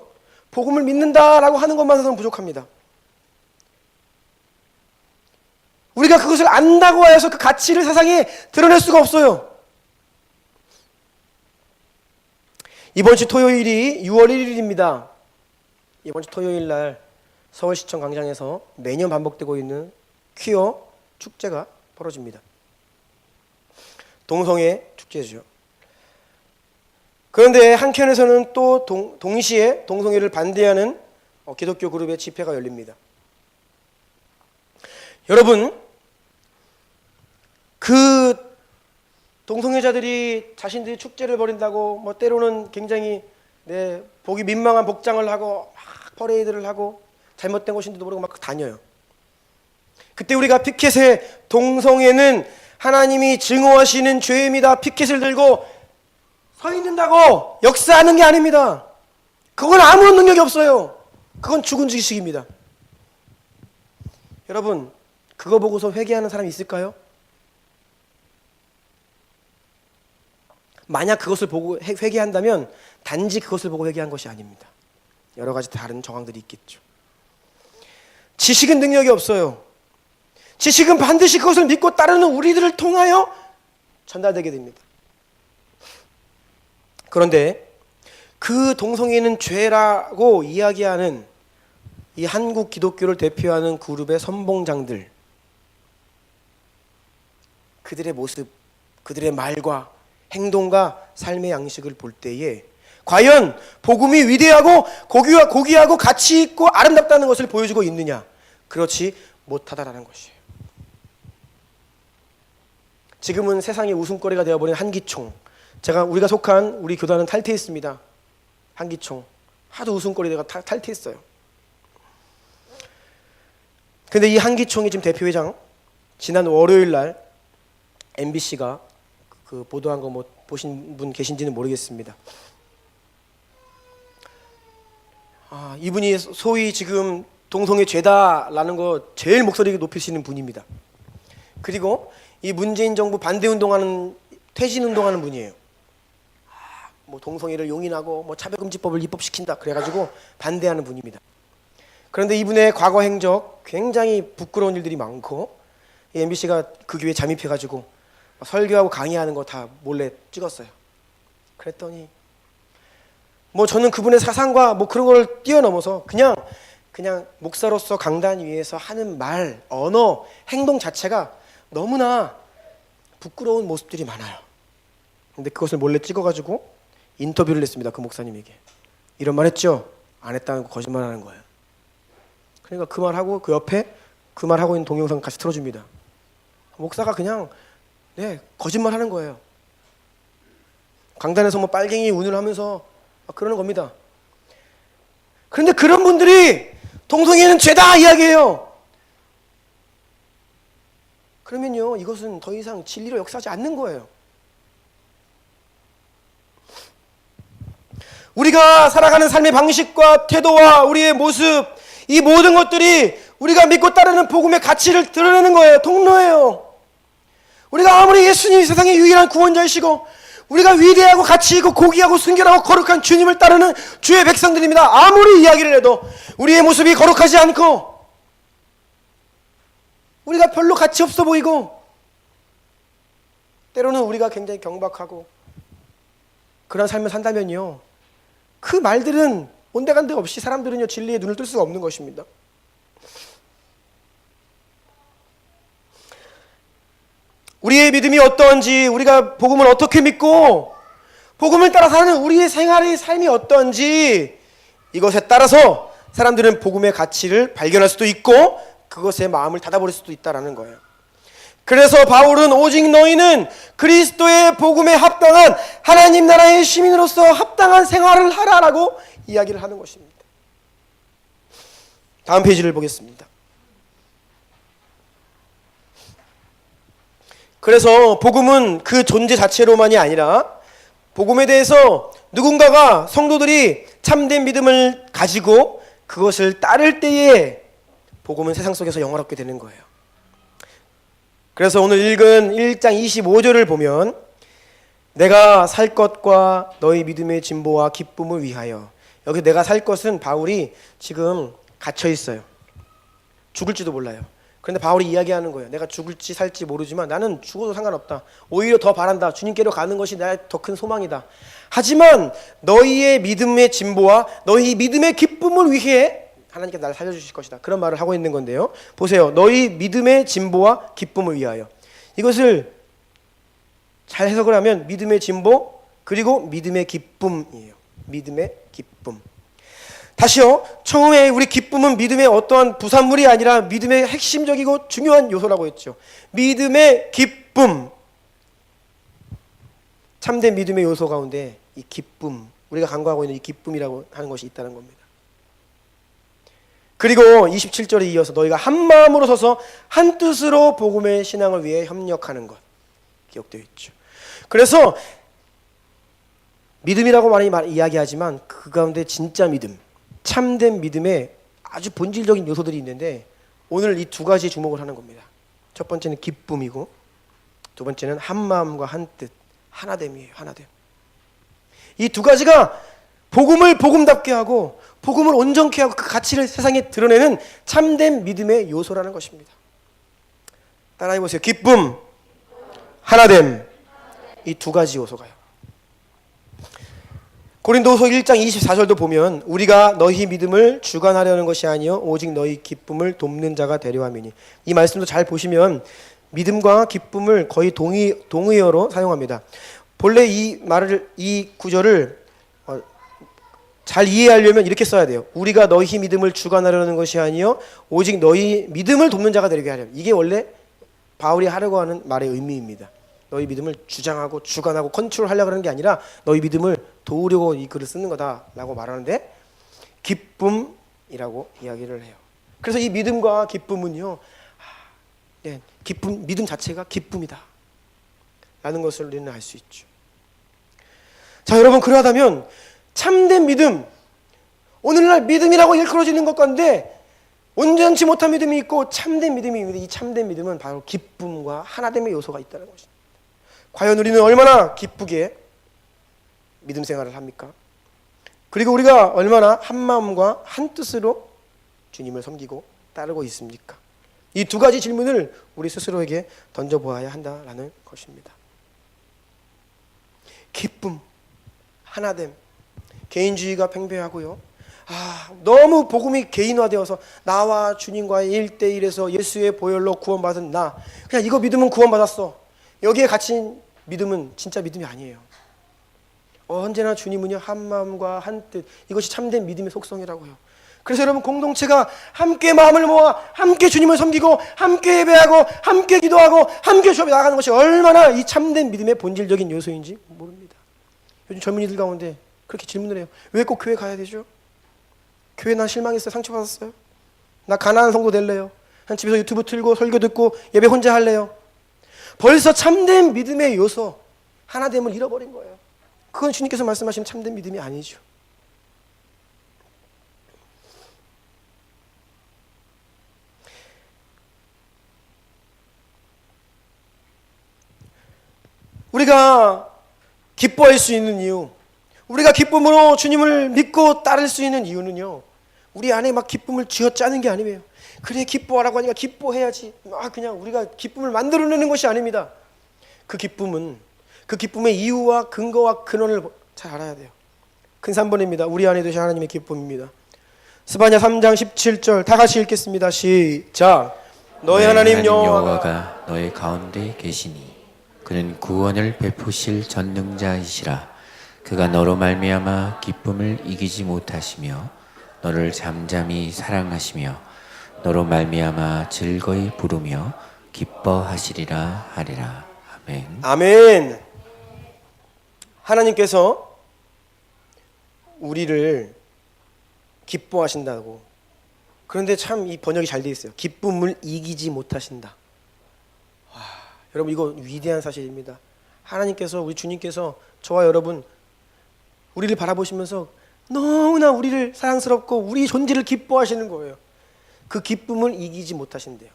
복음을 믿는다라고 하는 것만으로는 부족합니다. 우리가 그것을 안다고 해서 그 가치를 세상에 드러낼 수가 없어요. 이번 주 토요일이 6월 1일입니다. 이번 주 토요일 날 서울시청 광장에서 매년 반복되고 있는 퀴어 축제가 벌어집니다. 동성애 축제죠. 그런데 한켠에서는 또 동시에 동성애를 반대하는 기독교 그룹의 집회가 열립니다. 여러분, 그 동성애자들이 자신들이 축제를 벌인다고 때로는 굉장히 보기 민망한 복장을 하고 막 퍼레이드를 하고 잘못된 것인지도 모르고 막 다녀요. 그때 우리가 피켓에 동성애는 하나님이 증오하시는 죄입니다, 피켓을 들고 서 있는다고 역사하는 게 아닙니다. 그건 아무런 능력이 없어요. 그건 죽은 지식입니다. 여러분, 그거 보고서 회개하는 사람이 있을까요? 만약 그것을 보고 회개한다면 단지 그것을 보고 회개한 것이 아닙니다. 여러 가지 다른 정황들이 있겠죠. 지식은 능력이 없어요. 지식은 반드시 그것을 믿고 따르는 우리들을 통하여 전달되게 됩니다. 그런데 그 동성애는 죄라고 이야기하는 이 한국 기독교를 대표하는 그룹의 선봉장들, 그들의 모습, 그들의 말과 행동과 삶의 양식을 볼 때에 과연 복음이 위대하고 고귀하고 가치 있고 아름답다는 것을 보여주고 있느냐? 그렇지 못하다라는 것이에요. 지금은 세상의 웃음거리가 되어버린 한기총, 우리가 속한 우리 교단은 탈퇴했습니다. 한기총. 하도 웃음거리다가 탈퇴했어요. 근데 이 한기총이 지금 대표회장, 지난 월요일 날 MBC가 그 보도한 거 뭐 보신 분 계신지는 모르겠습니다. 이분이 소위 지금 동성애 죄다라는 거 제일 목소리 높이시는 분입니다. 그리고 이 문재인 정부 반대 운동하는, 퇴진 운동하는 분이에요. 뭐 동성애를 용인하고 뭐 차별금지법을 입법시킨다 그래가지고 반대하는 분입니다. 그런데 이분의 과거 행적 굉장히 부끄러운 일들이 많고 MBC가 그 교회에 잠입해가지고 설교하고 강의하는 거 다 몰래 찍었어요. 그랬더니 뭐 저는 그분의 사상과 뭐 그런 걸 뛰어넘어서 그냥 목사로서 강단 위에서 하는 말, 언어, 행동 자체가 너무나 부끄러운 모습들이 많아요. 근데 그것을 몰래 찍어가지고 인터뷰를 했습니다. 그 목사님에게. 이런 말 했죠? 안 했다는 거 거짓말하는 거예요. 그러니까 그 말하고 그 옆에 그 말하고 있는 동영상 같이 틀어줍니다. 목사가 그냥 거짓말하는 거예요. 강단에서 뭐 빨갱이 운을 하면서 그러는 겁니다. 그런데 그런 분들이 동성애는 죄다 이야기해요. 그러면요, 이것은 더 이상 진리로 역사하지 않는 거예요. 우리가 살아가는 삶의 방식과 태도와 우리의 모습, 이 모든 것들이 우리가 믿고 따르는 복음의 가치를 드러내는 거예요. 통로예요. 우리가 아무리 예수님이 세상의 유일한 구원자이시고 우리가 위대하고 가치 있고 고귀하고 순결하고 거룩한 주님을 따르는 주의 백성들입니다. 아무리 이야기를 해도 우리의 모습이 거룩하지 않고 우리가 별로 가치 없어 보이고 때로는 우리가 굉장히 경박하고 그런 삶을 산다면요, 그 말들은 온데간데 없이 사람들은요 진리에 눈을 뜰 수가 없는 것입니다. 우리의 믿음이 어떠한지, 우리가 복음을 어떻게 믿고 복음을 따라 사는 우리의 생활의 삶이 어떠한지, 이것에 따라서 사람들은 복음의 가치를 발견할 수도 있고 그것에 마음을 닫아버릴 수도 있다는 거예요. 그래서 바울은 오직 너희는 그리스도의 복음에 합당한 하나님 나라의 시민으로서 합당한 생활을 하라라고 이야기를 하는 것입니다. 다음 페이지를 보겠습니다. 그래서 복음은 그 존재 자체로만이 아니라 복음에 대해서 누군가가, 성도들이 참된 믿음을 가지고 그것을 따를 때에 복음은 세상 속에서 영화롭게 되는 거예요. 그래서 오늘 읽은 1장 25절을 보면 내가 살 것과 너희 믿음의 진보와 기쁨을 위하여, 여기 내가 살 것은 바울이 지금 갇혀 있어요. 죽을지도 몰라요. 그런데 바울이 이야기하는 거예요. 내가 죽을지 살지 모르지만 나는 죽어도 상관없다. 오히려 더 바란다. 주님께로 가는 것이 나의 더 큰 소망이다. 하지만 너희의 믿음의 진보와 너희 믿음의 기쁨을 위해 하나님께서 나를 살려주실 것이다. 그런 말을 하고 있는 건데요. 보세요. 너희 믿음의 진보와 기쁨을 위하여. 이것을 잘 해석을 하면 믿음의 진보 그리고 믿음의 기쁨이에요. 믿음의 기쁨. 다시요. 처음에 우리 기쁨은 믿음의 어떠한 부산물이 아니라 믿음의 핵심적이고 중요한 요소라고 했죠. 믿음의 기쁨. 참된 믿음의 요소 가운데 이 기쁨, 우리가 간구하고 있는 이 기쁨이라고 하는 것이 있다는 겁니다. 그리고 27절에 이어서 너희가 한 마음으로 서서 한 뜻으로 복음의 신앙을 위해 협력하는 것 기억되어 있죠. 그래서 믿음이라고 많이 이야기하지만 그 가운데 진짜 믿음, 참된 믿음의 아주 본질적인 요소들이 있는데 오늘 이 두 가지에 주목을 하는 겁니다. 첫 번째는 기쁨이고 두 번째는 한 마음과 한 뜻, 하나됨이에요. 하나됨. 이 두 가지가 복음을 복음답게 하고 복음을 온전케 하고 그 가치를 세상에 드러내는 참된 믿음의 요소라는 것입니다. 따라해 보세요. 기쁨, 하나됨. 이 두 가지 요소가요. 고린도후서 1장 24절도 보면 우리가 너희 믿음을 주관하려는 것이 아니요 오직 너희 기쁨을 돕는 자가 되려 함이니. 이 말씀도 잘 보시면 믿음과 기쁨을 거의 동의어로 사용합니다. 본래 이 구절을 잘 이해하려면 이렇게 써야 돼요. 우리가 너희 믿음을 주관하려는 것이 아니요 오직 너희 믿음을 돕는 자가 되게 하려. 이게 원래 바울이 하려고 하는 말의 의미입니다. 너희 믿음을 주장하고 주관하고 컨트롤하려고 하는 게 아니라 너희 믿음을 도우려고 이 글을 쓰는 거다라고 말하는데 기쁨이라고 이야기를 해요. 그래서 이 믿음과 기쁨은요, 기쁨, 믿음 자체가 기쁨이다 라는 것을 우리는 알 수 있죠. 자, 여러분, 그러하다면 참된 믿음, 오늘날 믿음이라고 일컬어지는 것 가운데 온전치 못한 믿음이 있고 참된 믿음이 있는데 이 참된 믿음은 바로 기쁨과 하나됨의 요소가 있다는 것입니다. 과연 우리는 얼마나 기쁘게 믿음 생활을 합니까? 그리고 우리가 얼마나 한 마음과 한 뜻으로 주님을 섬기고 따르고 있습니까? 이 두 가지 질문을 우리 스스로에게 던져보아야 한다라는 것입니다. 기쁨, 하나됨, 개인주의가 팽배하고요. 너무 복음이 개인화되어서 나와 주님과의 1대1에서 예수의 보혈로 구원받은 나, 그냥 이거 믿으면 구원받았어. 여기에 갇힌 믿음은 진짜 믿음이 아니에요. 언제나 주님은요, 한 마음과 한 뜻, 이것이 참된 믿음의 속성이라고요. 그래서 여러분, 공동체가 함께 마음을 모아 함께 주님을 섬기고 함께 예배하고 함께 기도하고 함께 수업에 나가는 것이 얼마나 이 참된 믿음의 본질적인 요소인지 모릅니다. 요즘 젊은이들 가운데 그렇게 질문을 해요. 왜 꼭 교회 가야 되죠? 교회 난 실망했어요. 상처받았어요. 나 가난한 성도 될래요. 한 집에서 유튜브 틀고 설교 듣고 예배 혼자 할래요. 벌써 참된 믿음의 요소 하나됨을 잃어버린 거예요. 그건 주님께서 말씀하신 참된 믿음이 아니죠. 우리가 기뻐할 수 있는 이유, 우리가 기쁨으로 주님을 믿고 따를 수 있는 이유는요, 우리 안에 막 기쁨을 쥐어짜는 게 아니에요. 그래, 기뻐하라고 하니까 기뻐해야지, 그냥 우리가 기쁨을 만들어내는 것이 아닙니다. 그 기쁨은, 그 기쁨의 이유와 근거와 근원을 잘 알아야 돼요. 큰 3번입니다. 우리 안에 되신 하나님의 기쁨입니다. 스바냐 3장 17절 다 같이 읽겠습니다. 시작. 너희 하나님 여호와가
너희 가운데 계시니 그는 구원을 베푸실 전능자이시라. 그가 너로 말미암아 기쁨을 이기지 못하시며 너를 잠잠히 사랑하시며 너로 말미암아 즐거이 부르며 기뻐하시리라 하리라. 아멘.
아멘. 하나님께서 우리를 기뻐하신다고. 그런데 참 이 번역이 잘 돼 있어요. 기쁨을 이기지 못하신다. 여러분, 이거 위대한 사실입니다. 하나님께서, 우리 주님께서 저와 여러분, 우리를 바라보시면서 너무나 우리를 사랑스럽고 우리 존재를 기뻐하시는 거예요. 그 기쁨을 이기지 못하신대요.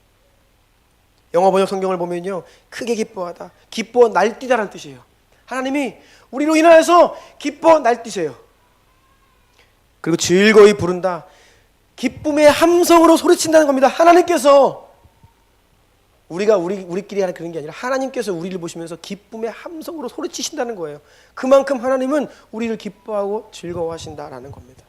영어 번역 성경을 보면요, 크게 기뻐하다, 기뻐 날뛰다라는 뜻이에요. 하나님이 우리로 인하여서 기뻐 날뛰세요. 그리고 즐거이 부른다, 기쁨의 함성으로 소리친다는 겁니다. 하나님께서 우리가 우리끼리 하는 그런 게 아니라 하나님께서 우리를 보시면서 기쁨의 함성으로 소리치신다는 거예요. 그만큼 하나님은 우리를 기뻐하고 즐거워하신다라는 겁니다.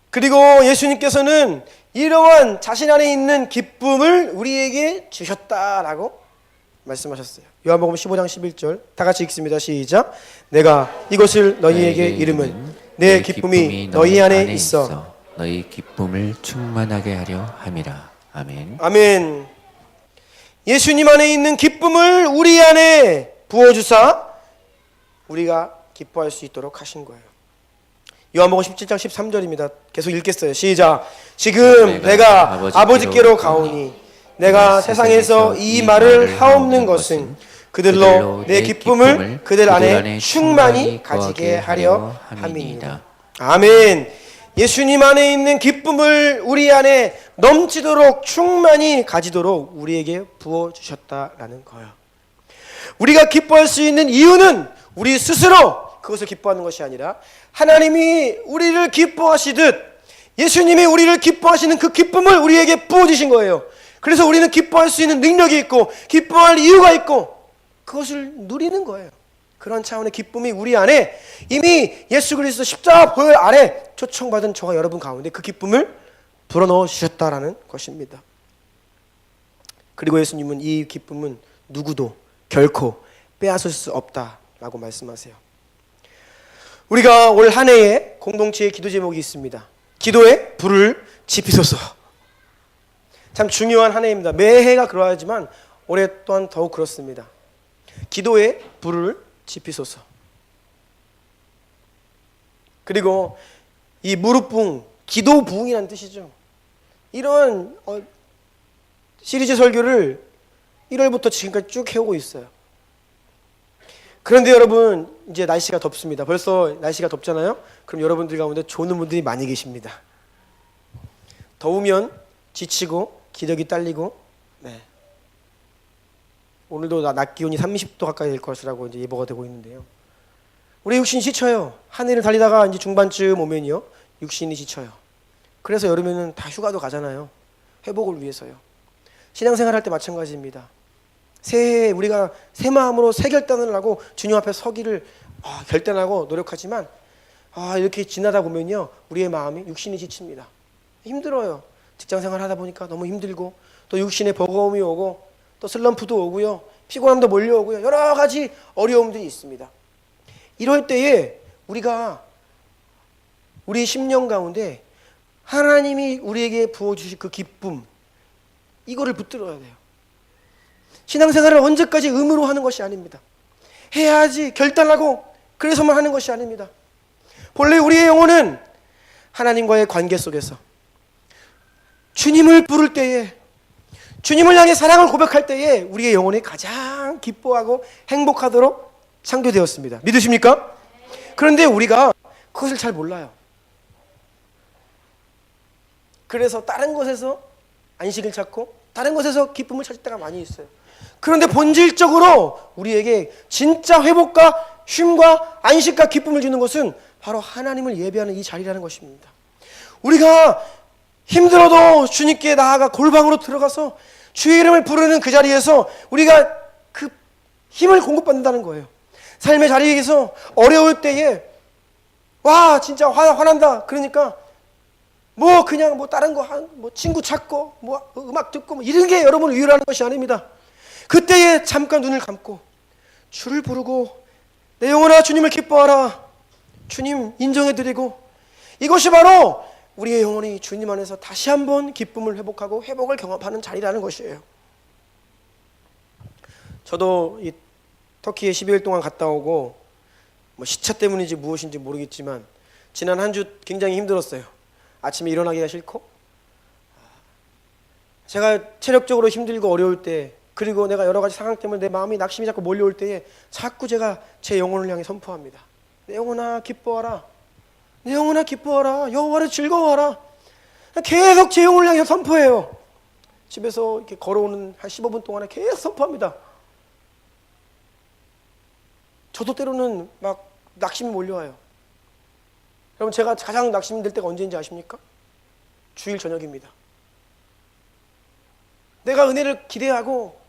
그리고 예수님께서는 이러한 자신 안에 있는 기쁨을 우리에게 주셨다라고 말씀하셨어요. 요한복음 15장 11절 다 같이 읽습니다. 시작. 내가 이것을 너희에게 이름은 내 기쁨이 너희 안에 있어
너희 기쁨을 충만하게 하려 함이라. 아멘.
아멘. 예수님 안에 있는 기쁨을 우리 안에 부어주사 우리가 기뻐할 수 있도록 하신 거예요. 요한복음 17장 13절입니다. 계속 읽겠어요. 시작. 지금 내가 아버지께로 가오니 내가 세상에서 이 말을 하옵는 것은 그들로 내 기쁨을 그들 안에 충만히 가지게 하려 함이니라. 아멘. 예수님 안에 있는 기쁨을 우리 안에 넘치도록 충만히 가지도록 우리에게 부어주셨다라는 거예요. 우리가 기뻐할 수 있는 이유는 우리 스스로 그것을 기뻐하는 것이 아니라 하나님이 우리를 기뻐하시듯 예수님이 우리를 기뻐하시는 그 기쁨을 우리에게 부어주신 거예요. 그래서 우리는 기뻐할 수 있는 능력이 있고 기뻐할 이유가 있고 그것을 누리는 거예요. 그런 차원의 기쁨이 우리 안에 이미 예수 그리스도 십자가 보혈 아래 초청받은 저와 여러분 가운데 그 기쁨을 불어넣어 주셨다라는 것입니다. 그리고 예수님은 이 기쁨은 누구도 결코 빼앗을 수 없다라고 말씀하세요. 우리가 올 한 해에 공동체의 기도 제목이 있습니다. 기도에 불을 지피소서. 참 중요한 한 해입니다. 매해가 그러하지만 올해 또한 더욱 그렇습니다. 기도에 불을 지피소서. 그리고 이 무릎 부흥, 기도 부흥이라는 뜻이죠. 이런 시리즈 설교를 1월부터 지금까지 쭉 해오고 있어요. 그런데 여러분, 이제 날씨가 덥습니다. 벌써 날씨가 덥잖아요. 그럼 여러분들 가운데 조는 분들이 많이 계십니다. 더우면 지치고 기력이 딸리고, 오늘도 낮 기온이 30도 가까이 될 것이라고 이제 예보가 되고 있는데요. 우리 육신이 지쳐요. 한 해를 달리다가 이제 중반쯤 오면요, 육신이 지쳐요. 그래서 여름에는 다 휴가도 가잖아요. 회복을 위해서요. 신앙생활 할 때 마찬가지입니다. 새해에 우리가 새 마음으로 새 결단을 하고 주님 앞에 서기를 결단하고 노력하지만 이렇게 지나다 보면요, 우리의 마음이, 육신이 지칩니다. 힘들어요. 직장생활 하다 보니까 너무 힘들고, 또 육신에 버거움이 오고, 또 슬럼프도 오고요, 피곤함도 몰려오고요, 여러 가지 어려움들이 있습니다. 이럴 때에 우리가 우리 심령 가운데 하나님이 우리에게 부어주실 그 기쁨, 이거를 붙들어야 돼요. 신앙생활을 언제까지 의무로 하는 것이 아닙니다. 해야지 결단하고 그래서만 하는 것이 아닙니다. 본래 우리의 영혼은 하나님과의 관계 속에서 주님을 부를 때에, 주님을 향해 사랑을 고백할 때에 우리의 영혼이 가장 기뻐하고 행복하도록 창조되었습니다. 믿으십니까? 그런데 우리가 그것을 잘 몰라요. 그래서 다른 곳에서 안식을 찾고 다른 곳에서 기쁨을 찾을 때가 많이 있어요. 그런데 본질적으로 우리에게 진짜 회복과 쉼과 안식과 기쁨을 주는 것은 바로 하나님을 예배하는 이 자리라는 것입니다. 우리가 힘들어도 주님께 나아가 골방으로 들어가서 주의 이름을 부르는 그 자리에서 우리가 그 힘을 공급받는다는 거예요. 삶의 자리에서 어려울 때에 진짜 화난다. 그러니까 그냥 다른 거 친구 찾고 음악 듣고 이런 게 여러분을 위로하는 것이 아닙니다. 그때에 잠깐 눈을 감고 주를 부르고 내 영혼아 주님을 기뻐하라. 주님 인정해드리고, 이것이 바로 우리의 영혼이 주님 안에서 다시 한번 기쁨을 회복하고 회복을 경험하는 자리라는 것이에요. 저도 이 터키에 12일 동안 갔다 오고 시차 때문인지 무엇인지 모르겠지만 지난 한 주 굉장히 힘들었어요. 아침에 일어나기가 싫고, 제가 체력적으로 힘들고 어려울 때, 그리고 내가 여러 가지 상황 때문에 내 마음이 낙심이 자꾸 몰려올 때에 자꾸 제가 제 영혼을 향해 선포합니다. 내 영혼아 기뻐하라. 내 영혼아 기뻐하라. 여호와를 즐거워하라. 계속 제 영혼을 향해 선포해요. 집에서 이렇게 걸어오는 한 15분 동안에 계속 선포합니다. 저도 때로는 낙심이 몰려와요. 여러분, 제가 가장 낙심이 될 때가 언제인지 아십니까? 주일 저녁입니다. 내가 은혜를 기대하고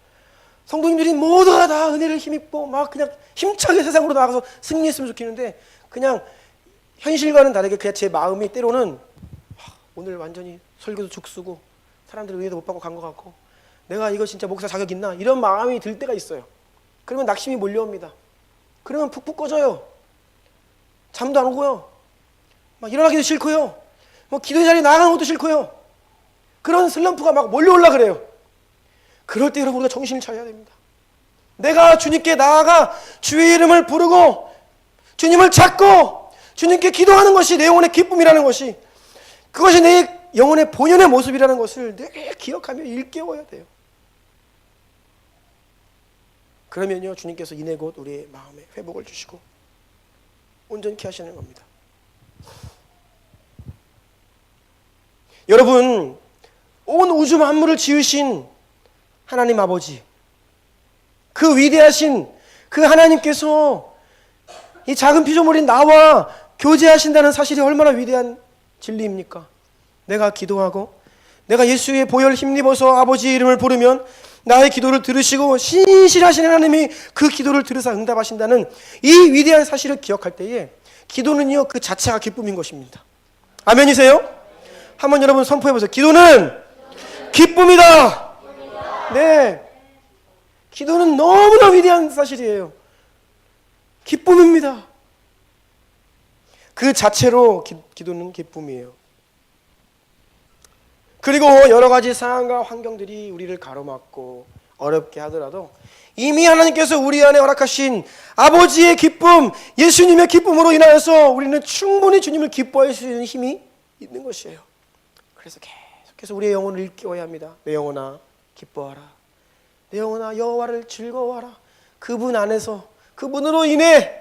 성도님들이 모두가 다 은혜를 힘입고 그냥 힘차게 세상으로 나가서 승리했으면 좋겠는데, 그냥 현실과는 다르게 그냥 제 마음이 때로는 오늘 완전히 설교도 죽쓰고 사람들 은혜도 못 받고 간 것 같고, 내가 이거 진짜 목사 자격 있나, 이런 마음이 들 때가 있어요. 그러면 낙심이 몰려옵니다. 그러면 푹푹 꺼져요. 잠도 안 오고요, 일어나기도 싫고요, 기도의 자리에 나가는 것도 싫고요. 그런 슬럼프가 몰려올라 그래요. 그럴 때 여러분, 우리가 정신을 차려야 됩니다. 내가 주님께 나아가 주의 이름을 부르고 주님을 찾고 주님께 기도하는 것이 내 영혼의 기쁨이라는 것이, 그것이 내 영혼의 본연의 모습이라는 것을 늘 기억하며 일깨워야 돼요. 그러면요, 주님께서 이내 곧 우리의 마음에 회복을 주시고 온전케 하시는 겁니다. 여러분, 온 우주 만물을 지으신 하나님 아버지, 그 위대하신 그 하나님께서 이 작은 피조물인 나와 교제하신다는 사실이 얼마나 위대한 진리입니까? 내가 기도하고 내가 예수의 보혈 힘입어서 아버지의 이름을 부르면 나의 기도를 들으시고 신실하신 하나님이 그 기도를 들으사 응답하신다는 이 위대한 사실을 기억할 때에 기도는요, 그 자체가 기쁨인 것입니다. 아멘이세요? 한번 여러분 선포해보세요. 기도는 기쁨이다. 네, 기도는 너무나 위대한 사실이에요. 기쁨입니다. 그 자체로 기도는 기쁨이에요. 그리고 여러 가지 상황과 환경들이 우리를 가로막고 어렵게 하더라도 이미 하나님께서 우리 안에 허락하신 아버지의 기쁨, 예수님의 기쁨으로 인하여서 우리는 충분히 주님을 기뻐할 수 있는 힘이 있는 것이에요. 그래서 계속해서 우리의 영혼을 일깨워야 합니다. 내 영혼아 기뻐하라. 내 영혼아 여호와를 즐거워하라. 그분 안에서 그분으로 인해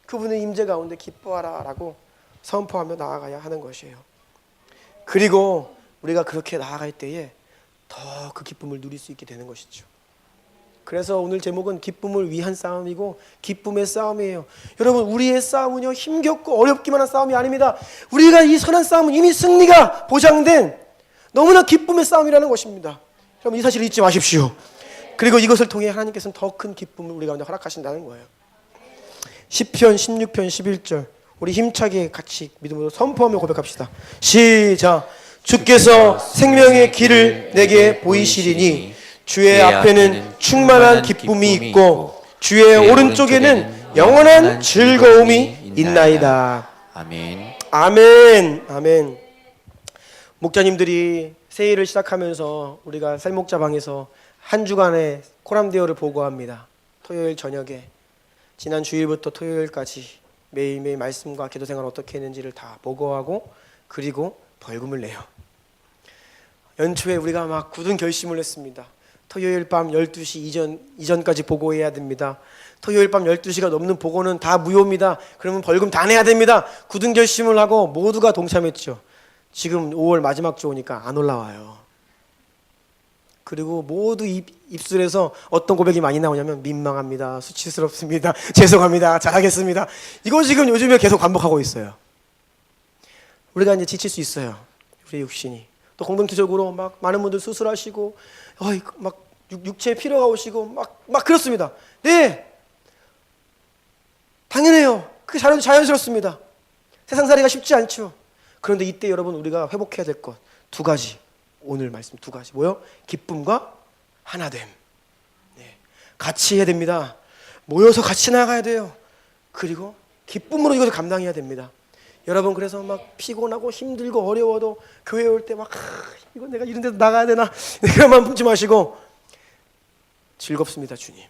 그분의 임재 가운데 기뻐하라 라고 선포하며 나아가야 하는 것이에요. 그리고 우리가 그렇게 나아갈 때에 더 그 기쁨을 누릴 수 있게 되는 것이죠. 그래서 오늘 제목은 기쁨을 위한 싸움이고 기쁨의 싸움이에요. 여러분 우리의 싸움은요 힘겹고 어렵기만 한 싸움이 아닙니다. 우리가 이 선한 싸움은 이미 승리가 보장된 너무나 기쁨의 싸움이라는 것입니다. 여러분 이 사실을 잊지 마십시오. 그리고 이것을 통해 하나님께서는 더 큰 기쁨을 우리 가운데 허락하신다는 거예요. 시편 16편 11절 우리 힘차게 같이 믿음으로 선포하며 고백합시다. 시작. 주께서 생명의 길을 내게 보이시리니 주의 앞에는 충만한 기쁨이 있고 주의 오른쪽에는 영원한 즐거움이 있나이다.
아멘.
아멘. 아멘. 목자님들이 새해를 시작하면서 우리가 쌀목자방에서 한 주간의 코람데오를 보고합니다. 토요일 저녁에 지난 주일부터 토요일까지 매일매일 말씀과 기도 생활 어떻게 했는지를 다 보고하고 그리고 벌금을 내요. 연초에 우리가 막 굳은 결심을 했습니다. 토요일 밤 12시 이전까지 보고해야 됩니다. 토요일 밤 12시가 넘는 보고는 다 무효입니다. 그러면 벌금 다 내야 됩니다. 굳은 결심을 하고 모두가 동참했죠. 지금 5월 마지막 주 오니까 안 올라와요. 그리고 모두 입술에서 어떤 고백이 많이 나오냐면 민망합니다. 수치스럽습니다. 죄송합니다. 잘하겠습니다. 이거 지금 요즘에 계속 반복하고 있어요. 우리가 이제 지칠 수 있어요. 우리 육신이. 또 공동체적으로 막 많은 분들 수술하시고 막 육체에 피로가 오시고 막 그렇습니다. 네, 당연해요. 그게 자연스럽습니다. 세상살이가 쉽지 않죠. 그런데 이때 여러분 우리가 회복해야 될 것 두 가지, 오늘 말씀 두 가지 뭐요? 기쁨과 하나됨. 네, 같이 해야 됩니다. 모여서 같이 나가야 돼요. 그리고 기쁨으로 이것을 감당해야 됩니다. 여러분 그래서 막 피곤하고 힘들고 어려워도 교회 올 때 막 이거 내가 이런 데도 나가야 되나 그런 마음 품지 마시고 즐겁습니다. 주님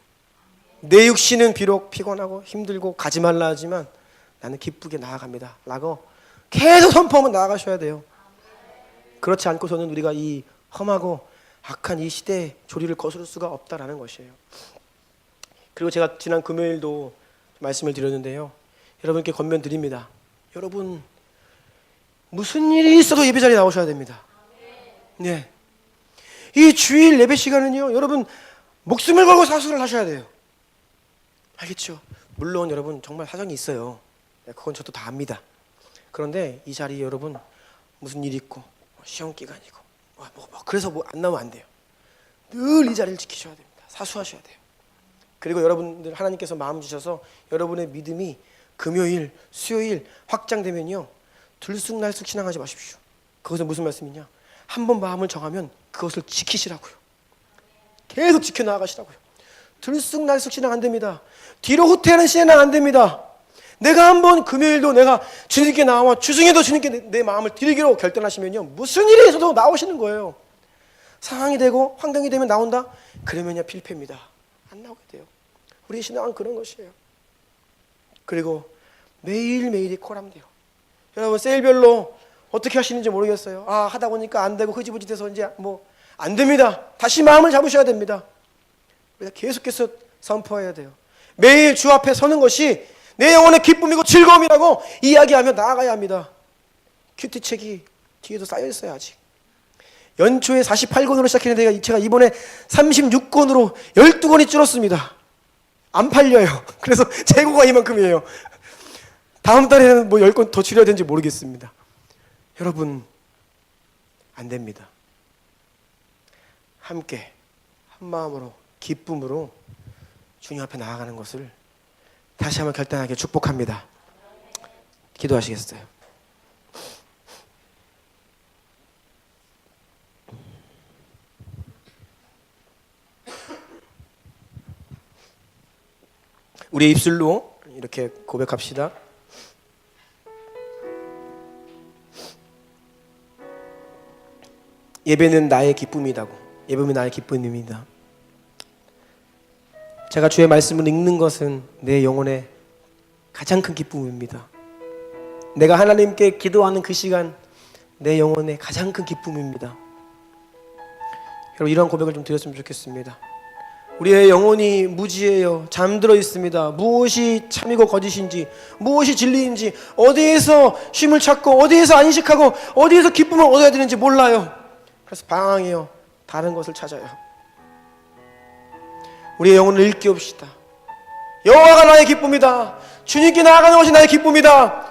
내 육신은 비록 피곤하고 힘들고 가지 말라 하지만 나는 기쁘게 나아갑니다 라고 계속 선포하며 나아가셔야 돼요. 그렇지 않고서는 우리가 이 험하고 악한 이 시대의 조리를 거스를 수가 없다라는 것이에요. 그리고 제가 지난 금요일도 말씀을 드렸는데요, 여러분께 권면드립니다. 여러분 무슨 일이 있어도 예배 자리에 나오셔야 됩니다. 네, 이 주일 예배 시간은요 여러분 목숨을 걸고 사수를 하셔야 돼요. 알겠죠? 물론 여러분 정말 사정이 있어요. 그건 저도 다 압니다. 그런데 이 자리에 여러분 무슨 일이 있고 시험 기간이고 그래서 안 나오면 안 돼요. 늘 이 자리를 지키셔야 됩니다. 사수하셔야 돼요. 그리고 여러분들 하나님께서 마음 주셔서 여러분의 믿음이 금요일, 수요일 확장되면요 들쑥날쑥 신앙하지 마십시오. 그것은 무슨 말씀이냐? 한번 마음을 정하면 그것을 지키시라고요. 계속 지켜나가시라고요. 들쑥날쑥 신앙 안 됩니다. 뒤로 후퇴하는 신앙 안 됩니다. 내가 한번 금요일도 내가 주님께 나와 주중에도 주님께 내 마음을 드리기로 결단하시면요 무슨 일이 있어도 나오시는 거예요. 상황이 되고 환경이 되면 나온다? 그러면요 필패입니다. 안 나오게 돼요. 우리 신앙은 그런 것이에요. 그리고 매일매일이 코람데오. 여러분 세일별로 어떻게 하시는지 모르겠어요. 하다 보니까 안 되고 흐지부지 돼서 이제 안 됩니다. 다시 마음을 잡으셔야 됩니다. 우리가 계속해서 선포해야 돼요. 매일 주 앞에 서는 것이 내 영혼의 기쁨이고 즐거움이라고 이야기하며 나아가야 합니다. 큐티책이 뒤에도 쌓여 있어요. 아직 연초에 48권으로 시작했는데 제가 이번에 36권으로 12권이 줄었습니다. 안 팔려요. 그래서 재고가 이만큼이에요. 다음 달에는 10권 더 줄여야 되는지 모르겠습니다. 여러분 안 됩니다. 함께 한 마음으로 기쁨으로 주님 앞에 나아가는 것을 다시 한번 결단하게 축복합니다. 기도하시겠어요? 우리의 입술로 이렇게 고백합시다. 예배는 나의 기쁨이라고. 예배는 나의 기쁨입니다. 제가 주의 말씀을 읽는 것은 내 영혼의 가장 큰 기쁨입니다. 내가 하나님께 기도하는 그 시간, 내 영혼의 가장 큰 기쁨입니다. 여러분, 이러한 고백을 좀 드렸으면 좋겠습니다. 우리의 영혼이 무지해요. 잠들어 있습니다. 무엇이 참이고 거짓인지, 무엇이 진리인지, 어디에서 쉼을 찾고 어디에서 안식하고 어디에서 기쁨을 얻어야 되는지 몰라요. 그래서 방황해요. 다른 것을 찾아요. 우리의 영혼을 일깨웁시다. 여호와가 나의 기쁨이다. 주님께 나아가는 것이 나의 기쁨이다.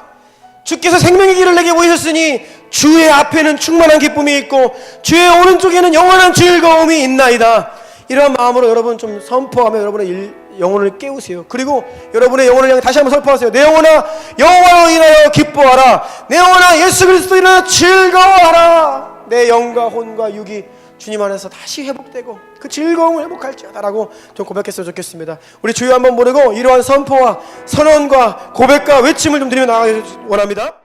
주께서 생명의 길을 내게 보이셨으니 주의 앞에는 충만한 기쁨이 있고 주의 오른쪽에는 영원한 즐거움이 있나이다. 이러한 마음으로 여러분 좀 선포하며 여러분의 영혼을 깨우세요. 그리고 여러분의 영혼을 향해 다시 한번 선포하세요. 내 영혼아, 여호와로 인하여 기뻐하라. 내 영혼아, 예수 그리스도로 인하여 즐거워하라. 내 영과 혼과 육이 주님 안에서 다시 회복되고 그 즐거움을 회복할지어다라고 좀 고백했으면 좋겠습니다. 우리 주여 한번 부르고 이러한 선포와 선언과 고백과 외침을 좀 드리며 나아가기 원합니다.